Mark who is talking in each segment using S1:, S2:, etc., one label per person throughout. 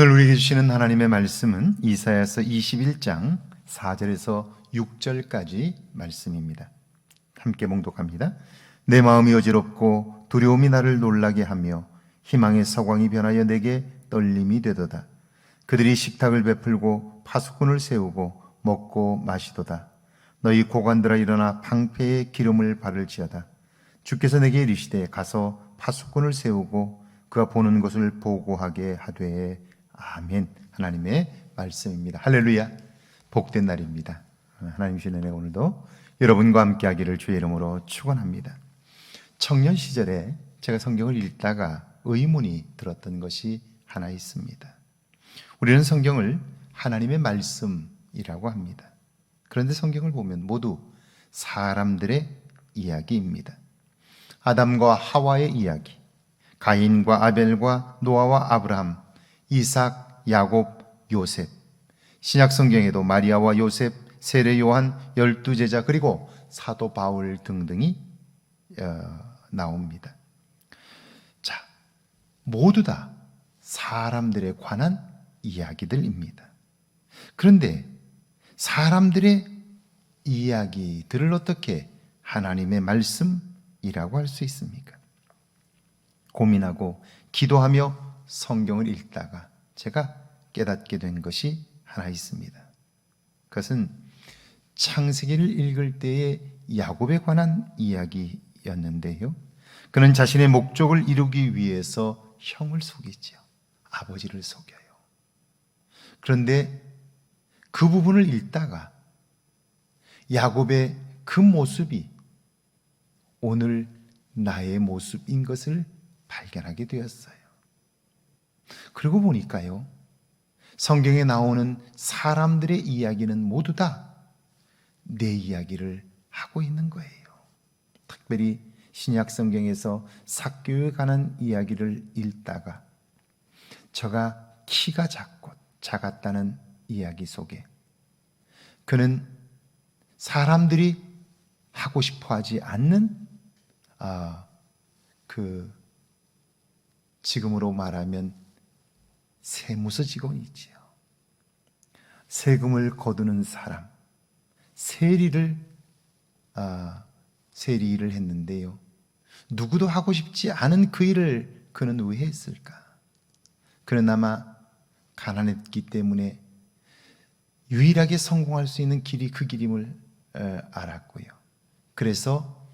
S1: 오늘 우리에게 주시는 하나님의 말씀은 이사야서 21장 4절에서 6절까지 말씀입니다. 함께 봉독합니다. 내 마음이 어지럽고 두려움이 나를 놀라게 하며 희망의 서광이 변하여 내게 떨림이 되도다. 그들이 식탁을 베풀고 파수꾼을 세우고 먹고 마시도다. 너희 고관들아 일어나 방패에 기름을 바를지어다. 주께서 내게 이르시되 가서 파수꾼을 세우고 그가 보는 것을 보고하게 하되. 아멘. 하나님의 말씀입니다. 할렐루야. 복된 날입니다. 하나님 주신 은혜 오늘도 여러분과 함께 하기를 주의 이름으로 축원합니다. 청년 시절에 제가 성경을 읽다가 의문이 들었던 것이 하나 있습니다. 우리는 성경을 하나님의 말씀이라고 합니다. 그런데 성경을 보면 모두 사람들의 이야기입니다. 아담과 하와의 이야기, 가인과 아벨과 노아와 아브라함, 이삭, 야곱, 요셉, 신약 성경에도 마리아와 요셉, 세례 요한, 12제자, 그리고 사도 바울 등등이 나옵니다. 자, 모두 다 사람들에 관한 이야기들입니다. 그런데 사람들의 이야기들을 어떻게 하나님의 말씀이라고 할 수 있습니까? 고민하고 기도하며 성경을 읽다가 제가 깨닫게 된 것이 하나 있습니다. 그것은 창세기를 읽을 때의 야곱에 관한 이야기였는데요. 그는 자신의 목적을 이루기 위해서 형을 속이죠. 아버지를 속여요. 그런데 그 부분을 읽다가 야곱의 그 모습이 오늘 나의 모습인 것을 발견하게 되었어요. 그러고 보니까요, 성경에 나오는 사람들의 이야기는 모두 다 내 이야기를 하고 있는 거예요. 특별히 신약 성경에서 삭개오에 관한 이야기를 읽다가 저가 키가 작았다는 이야기 속에 그는 사람들이 하고 싶어 하지 않는 지금으로 말하면 세무서 직원이지요. 세금을 거두는 사람, 세리를 했는데요. 누구도 하고 싶지 않은 그 일을 그는 왜 했을까? 그는 아마 가난했기 때문에 유일하게 성공할 수 있는 길이 그 길임을 알았고요. 그래서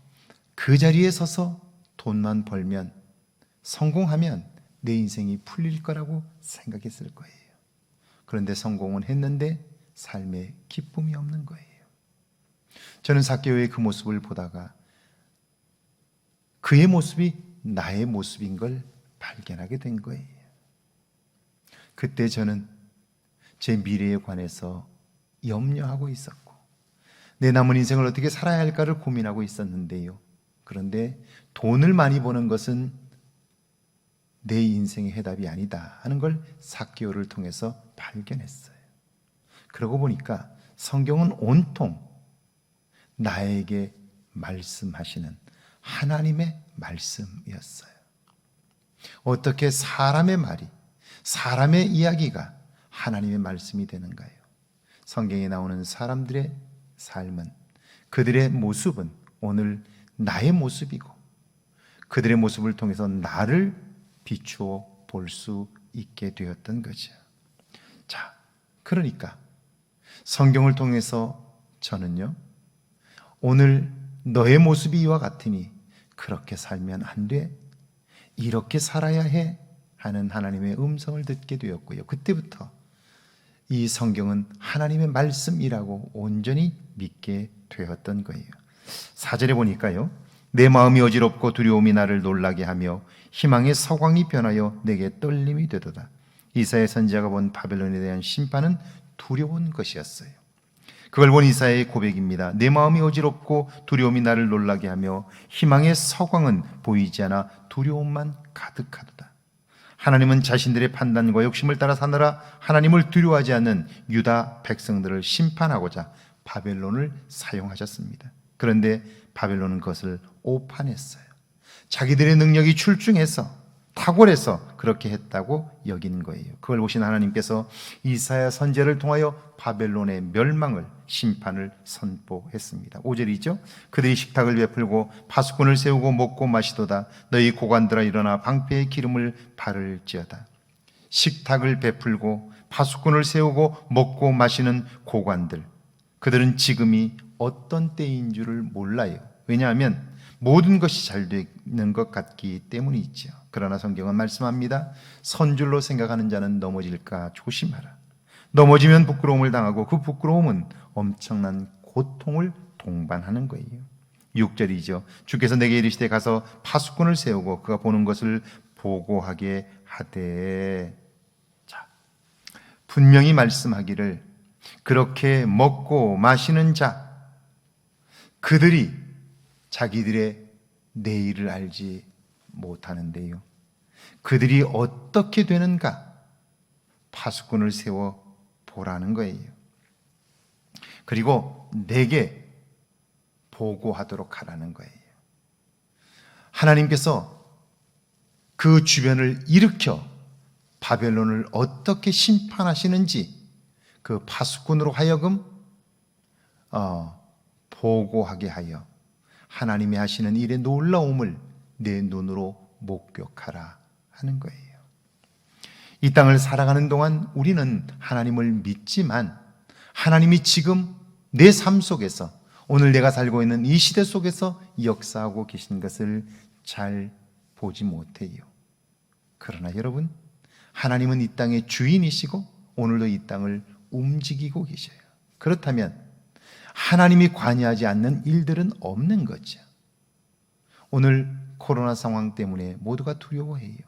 S1: 그 자리에 서서 돈만 벌면, 성공하면 내 인생이 풀릴 거라고 생각했을 거예요. 그런데 성공은 했는데 삶에 기쁨이 없는 거예요. 저는 삭개오의 그 모습을 보다가 그의 모습이 나의 모습인 걸 발견하게 된 거예요. 그때 저는 제 미래에 관해서 염려하고 있었고 내 남은 인생을 어떻게 살아야 할까를 고민하고 있었는데요. 그런데 돈을 많이 버는 것은 내 인생의 해답이 아니다 하는 걸 삭개오를 통해서 발견했어요. 그러고 보니까 성경은 온통 나에게 말씀하시는 하나님의 말씀이었어요. 어떻게 사람의 말이, 사람의 이야기가 하나님의 말씀이 되는가요? 성경에 나오는 사람들의 삶은, 그들의 모습은 오늘 나의 모습이고 그들의 모습을 통해서 나를 비추어 볼 수 있게 되었던 거죠. 자, 그러니까 성경을 통해서 저는요, 오늘 너의 모습이 이와 같으니 그렇게 살면 안 돼, 이렇게 살아야 해 하는 하나님의 음성을 듣게 되었고요. 그때부터 이 성경은 하나님의 말씀이라고 온전히 믿게 되었던 거예요. 4절에 보니까요, 내 마음이 어지럽고 두려움이 나를 놀라게 하며 희망의 서광이 변하여 내게 떨림이 되도다. 이사야 선지자가 본 바벨론에 대한 심판은 두려운 것이었어요. 그걸 본 이사야의 고백입니다. 내 마음이 어지럽고 두려움이 나를 놀라게 하며 희망의 서광은 보이지 않아 두려움만 가득하도다. 하나님은 자신들의 판단과 욕심을 따라 사느라 하나님을 두려워하지 않는 유다 백성들을 심판하고자 바벨론을 사용하셨습니다. 그런데 바벨론은 그것을 오판했어요. 자기들의 능력이 출중해서 탁월해서 그렇게 했다고 여긴 거예요. 그걸 보신 하나님께서 이사야 선지자를 통하여 바벨론의 멸망을, 심판을 선포했습니다. 5절이죠. 그들이 식탁을 베풀고 파수꾼을 세우고 먹고 마시도다. 너희 고관들아 일어나 방패의 기름을 바를지어다. 식탁을 베풀고 파수꾼을 세우고 먹고 마시는 고관들, 그들은 지금이 어떤 때인 줄을 몰라요. 왜냐하면 모든 것이 잘 되는 것 같기 때문이죠. 그러나 성경은 말씀합니다. 선줄로 생각하는 자는 넘어질까 조심하라. 넘어지면 부끄러움을 당하고 그 부끄러움은 엄청난 고통을 동반하는 거예요. 6절이죠. 주께서 내게 이르시되 가서 파수꾼을 세우고 그가 보는 것을 보고하게 하되. 자, 분명히 말씀하기를 그렇게 먹고 마시는 자, 그들이 자기들의 내일을 알지 못하는데요. 그들이 어떻게 되는가 파수꾼을 세워 보라는 거예요. 그리고 내게 보고하도록 하라는 거예요. 하나님께서 그 주변을 일으켜 바벨론을 어떻게 심판하시는지 그 파수꾼으로 하여금 보고하게 하여 하나님이 하시는 일의 놀라움을 내 눈으로 목격하라 하는 거예요. 이 땅을 살아가는 동안 우리는 하나님을 믿지만 하나님이 지금 내 삶 속에서, 오늘 내가 살고 있는 이 시대 속에서 역사하고 계신 것을 잘 보지 못해요. 그러나 여러분, 하나님은 이 땅의 주인이시고 오늘도 이 땅을 움직이고 계셔요. 그렇다면 하나님이 관여하지 않는 일들은 없는 거죠. 오늘 코로나 상황 때문에 모두가 두려워해요.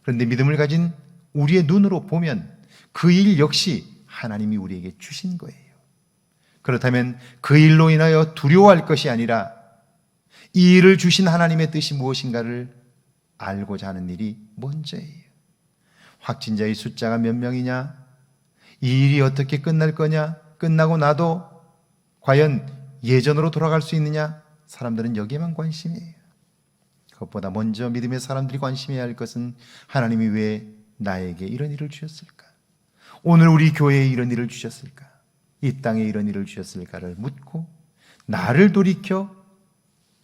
S1: 그런데 믿음을 가진 우리의 눈으로 보면 그 일 역시 하나님이 우리에게 주신 거예요. 그렇다면 그 일로 인하여 두려워할 것이 아니라 이 일을 주신 하나님의 뜻이 무엇인가를 알고자 하는 일이 먼저예요. 확진자의 숫자가 몇 명이냐? 이 일이 어떻게 끝날 거냐? 끝나고 나도 과연 예전으로 돌아갈 수 있느냐? 사람들은 여기에만 관심이에요. 그것보다 먼저 믿음의 사람들이 관심해야 할 것은 하나님이 왜 나에게 이런 일을 주셨을까? 오늘 우리 교회에 이런 일을 주셨을까? 이 땅에 이런 일을 주셨을까를 묻고 나를 돌이켜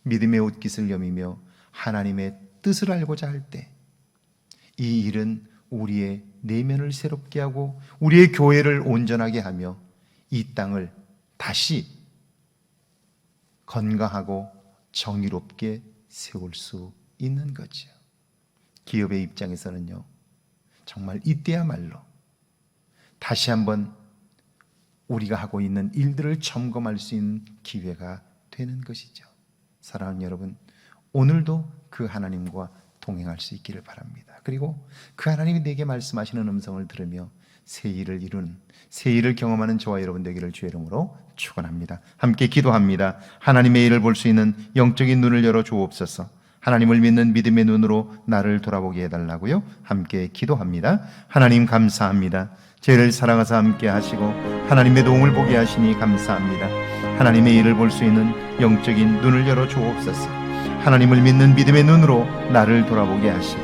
S1: 믿음의 옷깃을 여미며 하나님의 뜻을 알고자 할 때 이 일은 우리의 내면을 새롭게 하고 우리의 교회를 온전하게 하며 이 땅을 다시 건강하고 정의롭게 세울 수 있는 거죠. 기업의 입장에서는요, 정말 이때야말로 다시 한번 우리가 하고 있는 일들을 점검할 수 있는 기회가 되는 것이죠. 사랑하는 여러분, 오늘도 그 하나님과 동행할 수 있기를 바랍니다. 그리고 그 하나님이 내게 말씀하시는 음성을 들으며 새 일을 이루는, 새 일을 경험하는 저와 여러분 되기를 주의 이름으로 축원합니다. 함께 기도합니다. 하나님의 일을 볼 수 있는 영적인 눈을 열어 주옵소서. 하나님을 믿는 믿음의 눈으로 나를 돌아보게 해달라고요. 함께 기도합니다. 하나님 감사합니다. 저희를 사랑하사 함께 하시고 하나님의 도움을 보게 하시니 감사합니다. 하나님의 일을 볼 수 있는 영적인 눈을 열어 주옵소서. 하나님을 믿는 믿음의 눈으로 나를 돌아보게 하시고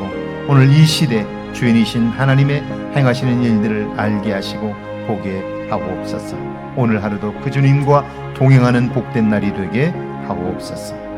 S1: 오늘 이 시대 주인이신 하나님의 행하시는 일들을 알게 하시고 보게 하옵소서. 오늘 하루도 그 주님과 동행하는 복된 날이 되게 하옵소서.